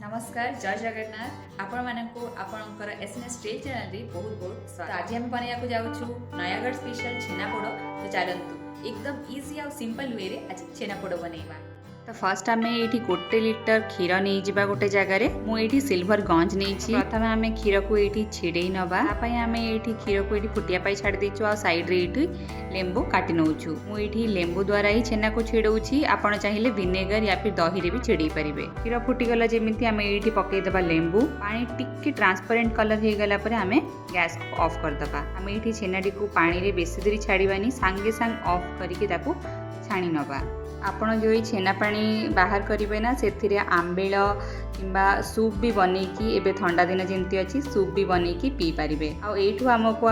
नमस्कार जय जगन्नाथ आपण मानकु आपणकर एसएनएस ट्रेल चैनल रे बहुत बहुत स्वागत। आज हम बनाया को जाउछु नयागढ़ स्पेशल छेनापोड़। तो चलंतु एकदम इजी और सिंपल वे रे आज छेनापोड़ बनेइबा। तो फर्स्ट आम ये गोटे लिटर क्षीर नहीं जा गोटे जगार मुझे सिल्वर गंज नहीं। प्रथम आम क्षीर को ये छिड़े नवा आम ये क्षीर को ये फुटिया छाड़ देचु आ सैड्रे ये लेंबू काटि नौचु। मुझे लेंबू द्वारा ही छेना को छिड़ौछि। आपण चाहिए विनेगर या फिर दही रे भी छिड़े पारे। क्षीर फुटीगला जमी आम ये पकईदे लेंबू पानी टिके ट्रांसपेरेंट कलर हो गला आम गैस ऑफ करदे। आम ये छेनाटी को पानी रे बेसी देरी छाड़बानी सांगे सांग ऑफ करके छाणी नवा। आपण जो छेना पानी बाहर करेंगे ना से आंबिल किंबा सूप भी बनईकी एबे ठंडा दिन जमती अच्छी सूप भी बनईकी पी पारे। आठू आमको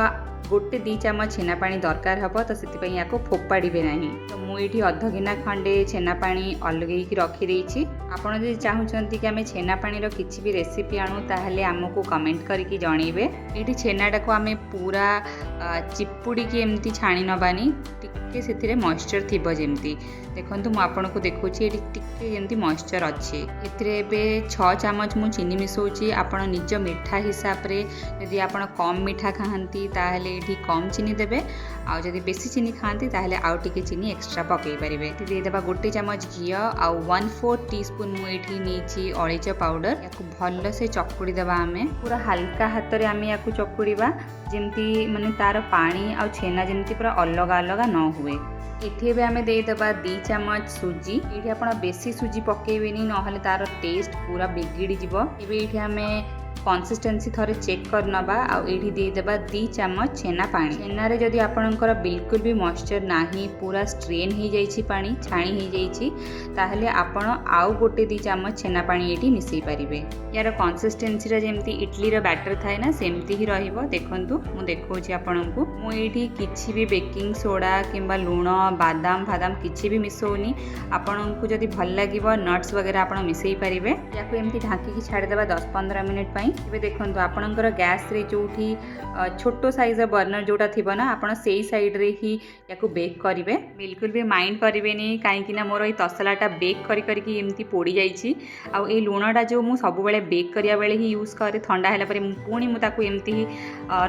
गोटे 2 चामच छेना पानी दरकार हम तो से या फोपाड़े ना। तो मुझे अध गिना खंडे छेना पानी अलग रखीदे। आपड़ जो चाहूँगी कि आम छेना पानी किसी भी रेसिपी आणु ताहले आमको कमेंट करके जनइबे। ये छेनाटा को आम पूरा चिपुड़ी एमती छाणी नबानी टिके से मॉइस्चर थी जमती। देखो मुझे देखा टिके जमती मॉइस्चर अच्छे। एबे 6 चामच मु चीनी मिसौची। आपण निज मिठा हिसाब रे यदि आपण कम मिठा खाती ताहले ये कम चीनी देवे। आउ जदि बेसी चीनी खाती ताहले आउ टिके चीनी एक्स्ट्रा पकई पारे। देदेबा गोटे चामच घी आउ 1/4 टीस्पून मुझे नहीं अलैच पाउडर या भल से चकुड़ी देवा। आम पूरा हल्का हाथ में आम या चकुड़ा जमती माने तार पानी आ छेना जमती पूरा अलग अलग न हुए। एठी आम देदेबा 2 चामच सुजी। ये आप बेसी सुजी पकेबेनी नहले तार टेस्ट पूरा बिगिड़ जीव। ये आम कंसिस्टेंसी थोड़े चेक कर नवा। आठी देदेबा 2 चामच छेना पानी। छेना रे जदि आपणकर बिल्कुल भी मॉइस्चर नाही पूरा स्ट्रेन हो जाइए पानी छाणी हो जाइए ताहले आपण आउ गोटे 2 चामच छेना पानी ये मिसई पारे। यार कंसिस्टेंसी जमती इडली रो बैटर थाए ना सेमती ही रहिबो। देखंतु मु देखौछि आपणको मु एठी किछि भी बेकिंग सोडा किंबा लूण बादाम फादाम किछि भी मिसौनी। आपणको जदि भल लागिबो नट्स वगैरह आपण मिसई पारिबे। याको एमती ढांकी छाड़ देबा 10-15 मिनिट पई। एबे देखंतु आपणकर गैस रे जोठी छोटो साइज बर्नर जोटा थिबो ना आपण सेही साइड रे ही याको बेक करिवे। बिल्कुल भी माइंड करिवेनी काहेकि ना मोर ए तसलाटा बेक करी करी एमती पोड़ी जाइछि। आ ए लूणटा जो मु सब बेले बेक करिया बेले ही यूज करे ठंडा हैला परे पुणी मु ताकू एमती ही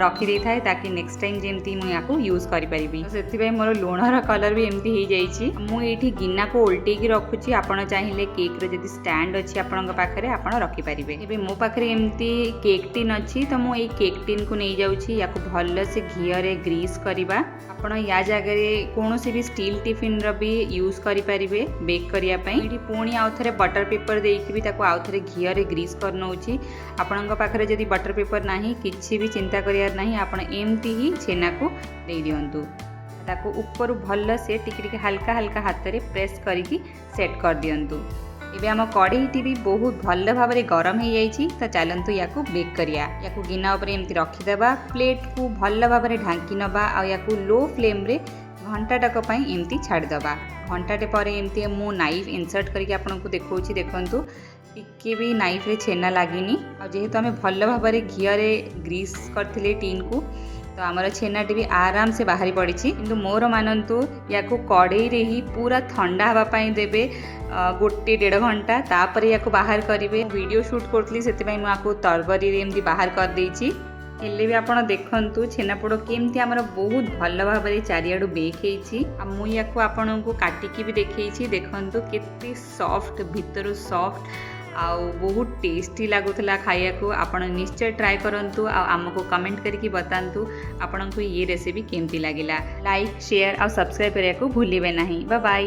रखी दे थाए ताकि नेक्स्ट टाइम जेमती मु याको यूज करि परिबी। तो सेति भाई मोर लूणर कलर भी एमती ही जाइछि। मु एठी गिन्ना को उल्टे की रखुछि। आपण चाहिए केक रो जदि स्टैंड अछि आपणक पाखरे आपण रखि परिबे। एबे मो पाखरे एमती केक टिन अच्छी तो मु ए केक टिन को नहीं जाउछि। याको भल से घी रे ग्रीस करिबा। आपण या जगह कौन सी भी स्टील टिफिन रो भी यूज करि परिबे बेक करिया पई। एठी पुणी आउ थरे बटर पेपर देइकि भी ताको आउ थरे घी रे ग्रीस कर नउछि। आपणक पाखरे जदि बटर पेपर नाही किछि भी चिंता करियार नाही आपण एमती ही छेना को दे दियंतु। ताको ऊपर भल से टिक हल्का हल्का हाथ रे प्रेस करिकि सेट कर दियंतु। एबे आम कढ़ईटी भी बहुत भल भाव में गरम हो जाइए। तो चलतु या बेक करिया। या गिना उपर एमती रखीदेबा प्लेट को भल भाव में ढांकी नवा। या लो फ्लेम रे घंटाटक एमती छाड़देबा। घंटाटे पर एमती मु नाइफ इनसर्ट करके आपको देखौछि। देखंतु टिके भी नाइफ रे छेना लागिनी। आ जेहेतु आम भल भाव में घी रे ग्रीस करथिले टीन को तो आमर छेनाटी भी आराम से बाहरी पड़ी। किंतु मोर मानतु या कड़ई रे ही पूरा ठंडा हवापाई देबे 1-1.5 घंटा तापर या बाहर करेंगे। वीडियो शूट करी से तरबरी एमती बाहर कर देछि। हेले भी आपड़ देखु छेनापोड़ केमती आमर बहुत भल भाव में चारिआडू बेक होइछि। मुझे आपन को काटिकी भी देखी। देखु केते सॉफ्ट भीतर सॉफ्ट आउ बहुत टेस्टी लगुला खाया को। आपण निश्चय ट्राए करंतु आमको कमेंट करके बतांतु आपन को ये रेसिपी केमती लागिला। लाइक शेयर और सब्सक्राइब करने को भूलिबे नहीं। Bye bye.